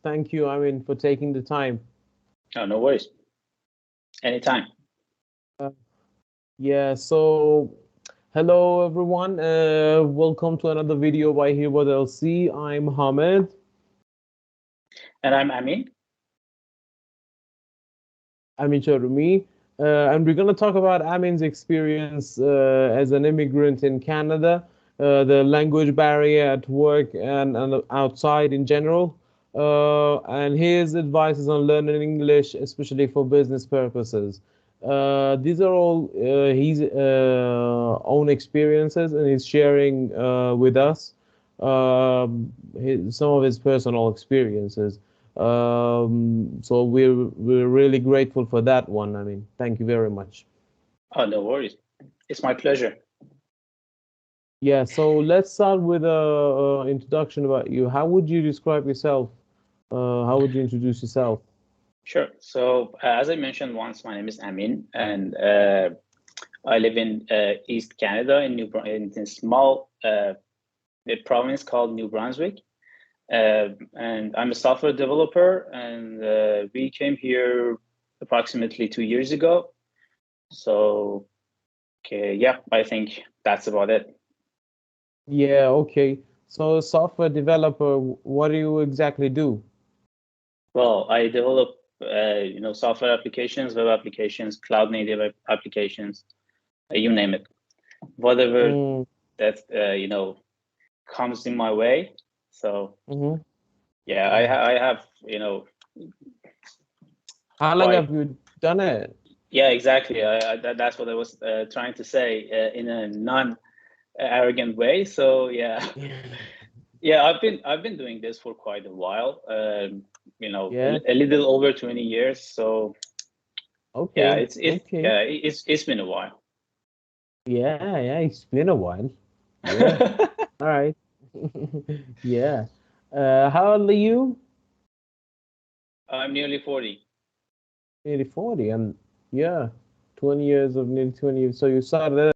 Thank you, Amin, for taking the time. Oh, no worries. Anytime. Uh, yeah, so hello everyone. Welcome to another video by Here What LC. I'm Hamid. And I'm Amin. Amin Charumi. And we're going to talk about Amin's experience as an immigrant in Canada, the language barrier at work and outside in general, and his advices on learning English, especially for business purposes. These are all his own experiences, and he's sharing with us some of his personal experiences. So we're really grateful for that one. I mean, thank you very much. Oh, no worries. It's my pleasure. Yeah, so let's start with a introduction about you. How would you describe yourself? How would you introduce yourself? Sure. So, as I mentioned once, my name is Amin, and I live in East Canada in a small province called New Brunswick. And I'm a software developer, and we came here approximately 2 years ago. So, okay, yeah, I think that's about it. Yeah, okay. So software developer, what do you exactly do? Well, I develop, software applications, web applications, cloud native applications, you name it, whatever Mm, that comes in my way. So hmm yeah, I have How long quite have you done it? yeah, exactly. That's what I was trying to say in a non arrogant way. So yeah, yeah, I've been doing this for quite a while. Yeah, A little over 20 years. So yeah, okay, okay. it's been a while. Yeah, it's been a while. Yeah, all right. Yeah. How old are you? I'm nearly 40. Nearly 40, and yeah, 20 years of nearly 20 years. So you started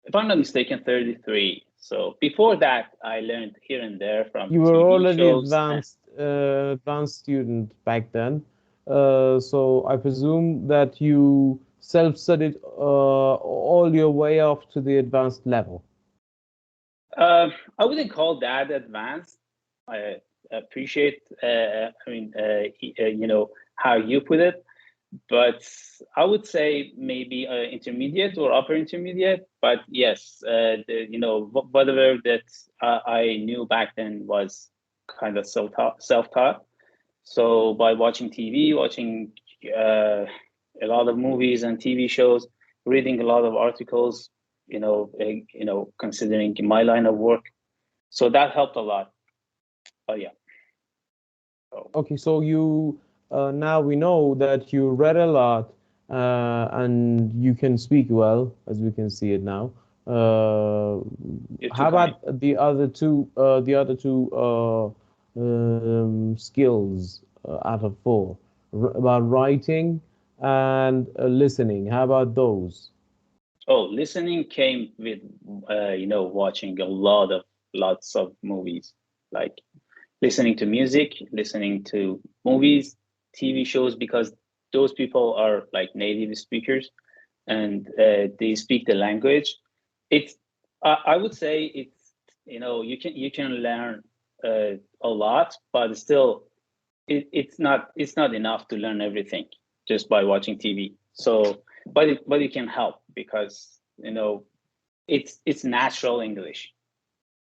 If I'm not mistaken, 33. So before that, I learned here and there from you were TV already shows. And advanced student back then. So I presume that you self-studied all your way up to the advanced level. I wouldn't call that advanced. I appreciate, how you put it, but I would say maybe intermediate or upper intermediate. But yes, whatever that I knew back then was kind of self-taught. So by watching TV, watching uh, a lot of movies and TV shows, reading a lot of articles, considering my line of work, so that helped a lot. But yeah, so Okay, so you now we know that you read a lot and you can speak well, as we can see it now. Uh, you're too how kind. about the other two skills out of four? About writing and listening. How about those? Oh, listening came with watching lots of movies, like listening to music, listening to movies, TV shows, because those people are like native speakers and they speak the language. It's I would say it's you can learn a lot, but still it's not enough to learn everything just by watching TV. So, but it can help because It's natural English.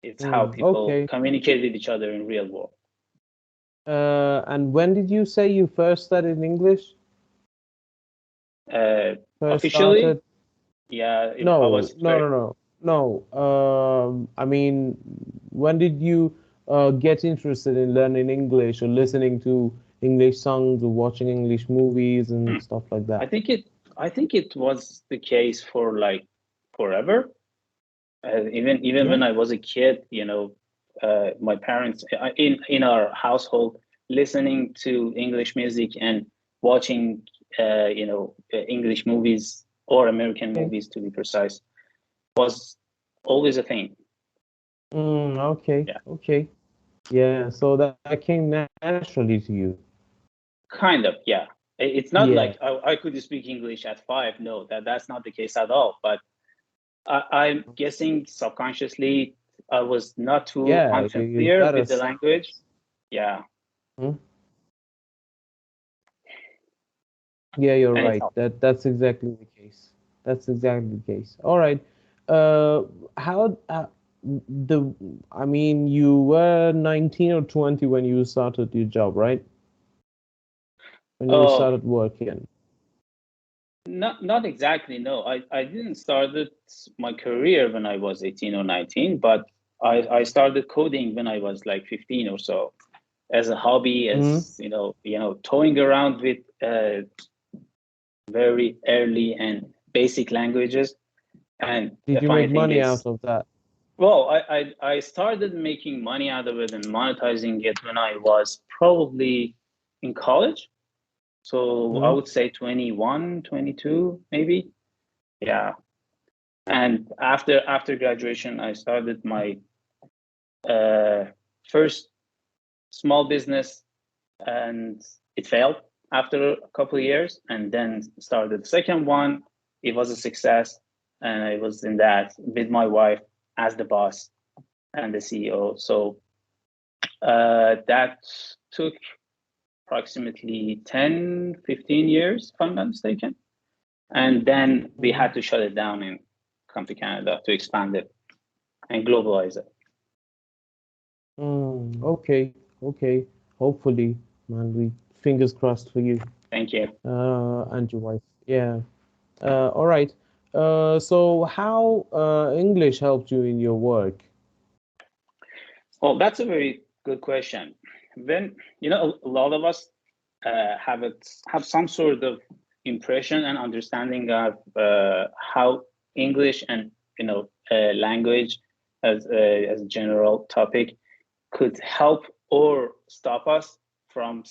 It's how Mm, people okay. communicate with each other in real world. And when did you say you first studied English? First Officially, started? yeah, I No, was no, no, no, no. I mean, when did you get interested in learning English or listening to English songs or watching English movies and hmm, stuff like I that? think it I think it was the case for like forever. Even Yeah. when I was a kid, my parents in our household listening to English music and watching English movies or American Okay. movies to be precise was always a thing. Okay. Yeah, Okay. Yeah. So that came naturally to you. kind of. Yeah, it's not Yeah. like I could speak English at 5. No, that's not the case at all. But I'm guessing subconsciously I was not too Yeah. You unfamiliar got with the us. language. Yeah, Yeah, you're and it right. helped. That's exactly the case. That's exactly the case. All right. Uh, how the I mean, you were 19 or 20 when you started your job, right? When you Oh, started working. not exactly. No, I didn't started my career when I was 18 or 19, but I started coding when I was like 15 or so as a hobby, Hmm. as toying around with very early and basic languages, and the Did you funny make thing money is, out of that? well, I started making money out of it and monetizing it when I was probably in college. So I Hmm. would say 21, 22, maybe. Yeah. And after graduation, I started my uh, first small business, and it failed after a couple of years. And then started the second one. It was a success, and I was in that with my wife as the boss and the CEO. So that took approximately 10, 15 years, if I'm not mistaken. And then we Hmm. had to shut it down and come to Canada to expand it and globalize it. Okay. Okay. Hopefully, man, we fingers crossed for you, Thank you. and your wife. Yeah. All right. So how English helped you in your work? Well, that's a very good question. When a lot of us have some sort of impression and understanding of how English and language as a general topic could help or stop us from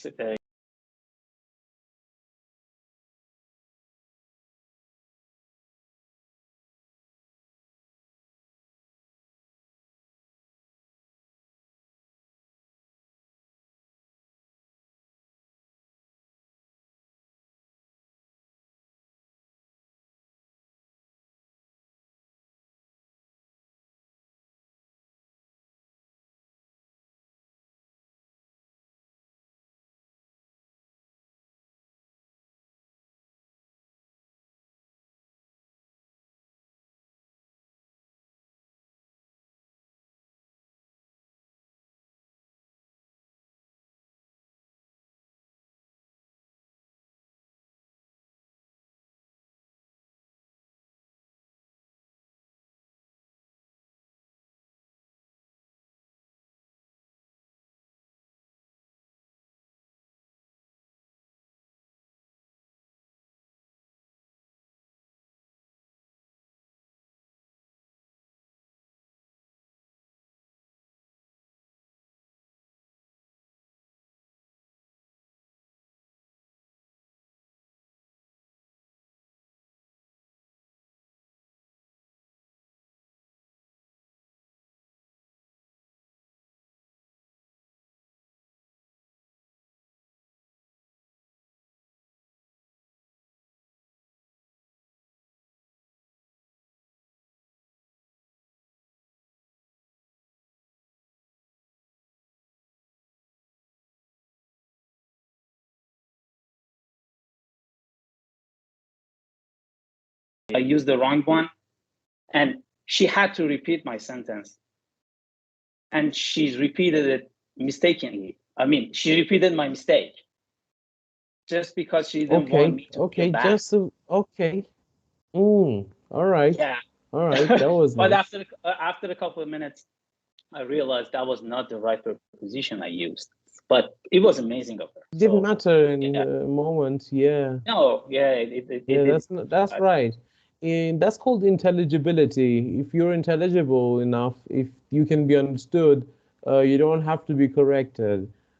I use the wrong one. And she had to repeat my sentence, and she's repeated it mistakenly. I mean, she repeated my mistake just because she didn't want Okay, me to feel okay, bad. just so, okay. All right, Yeah. all right. That was But nice. after a couple of minutes, I realized that was not the right preposition I used. But it was amazing of her. Didn't So matter in yeah, the moment. Yeah, no, yeah, it yeah. did. That's Uh, right. And that's called intelligibility. If you're intelligible enough, if you can be understood, you don't have to be corrected.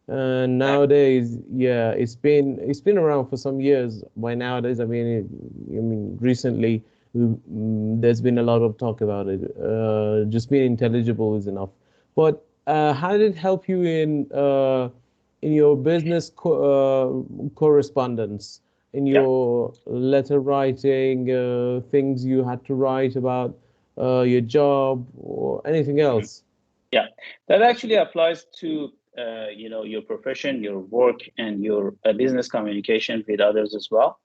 And exactly. nowadays, yeah, it's been around for some years. By nowadays, I mean recently, there's been a lot of talk about it. Just being intelligible is enough. But how did it help you in your business correspondence, in Yeah. your letter writing, things you had to write about your job or anything Mhm. else? Yeah, that actually applies to your profession, your work, and your business communication with others as well.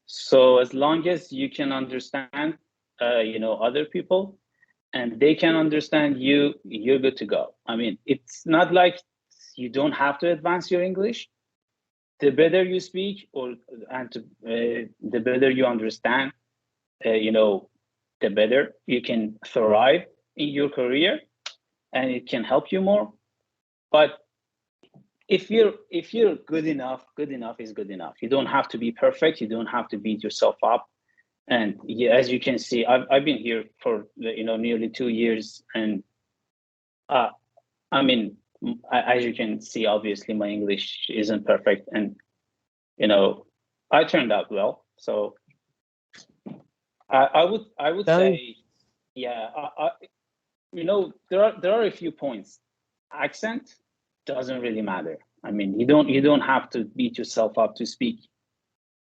So as long as you can understand, other people, and they can understand you, you're good to go. I mean, it's not like you don't have to advance your English. The better you speak, the better you understand, you know, the better you can thrive in your career, and it can help you more. But if you're good enough is good enough. You don't have to be perfect. You don't have to beat yourself up. And yeah, as you can see, I've been here for nearly 2 years, and uh, I mean, as you can see, obviously my English isn't perfect, and you know, I turned out well. So I would Thank, say, yeah, there are a few points. Accent doesn't really matter. I mean, you don't have to beat yourself up to speak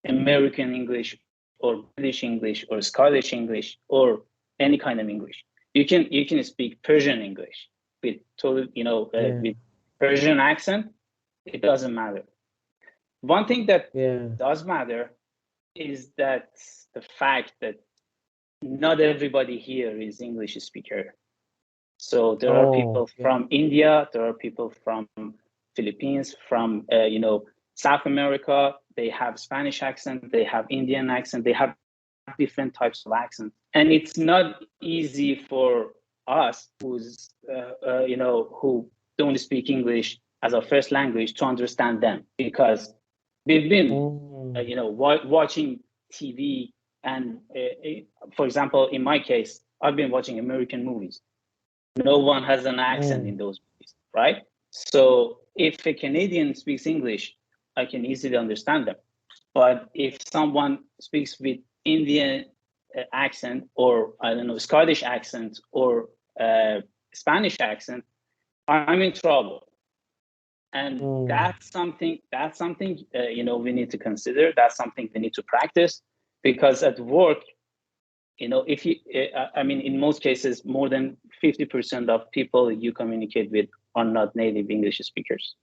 American English or British English or Scottish English or any kind of English. You can speak Persian English with yeah, with Persian accent. It doesn't matter. One thing that yeah. does matter is that the fact that not everybody here is English speaker. So there are Oh, people yeah. from India, there are people from Philippines, from South America. They have Spanish accent, they have Indian accent, they have different types of accents, and it's not easy for us who don't speak English as our first language to understand them, because we've been Mm, watching TV, and for example, in my case, I've been watching American movies. No one has an accent mm, in those movies, right? So if a Canadian speaks English, I can easily understand them. But if someone speaks with Indian accent, or I don't know, Scottish accent, or Spanish accent, I'm in trouble. And mm. that's something we need to consider. That's something we need to practice, because at work, if you I mean, in most cases, more than 50% of people you communicate with are not native English speakers,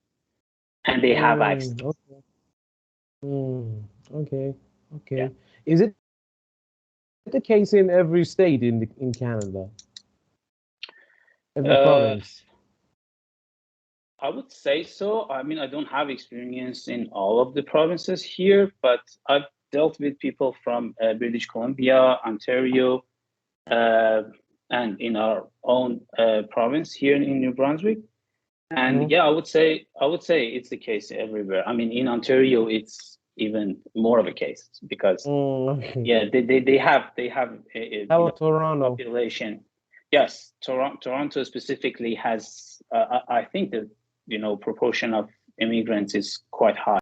and they have accents. Okay. Okay. Yeah. Okay. Is it the case in every state in Canada, every uh, province? I would say so. I mean, I don't have experience in all of the provinces here, but I've dealt with people from British Columbia, Ontario, uh, and in our own province here in New Brunswick. And Mm, yeah, I would say it's the case everywhere. I mean, in Ontario, it's even more of a case, because okay. yeah, they have a How about Toronto? population. Yes, Toronto specifically has I think the proportion of immigrants is quite high.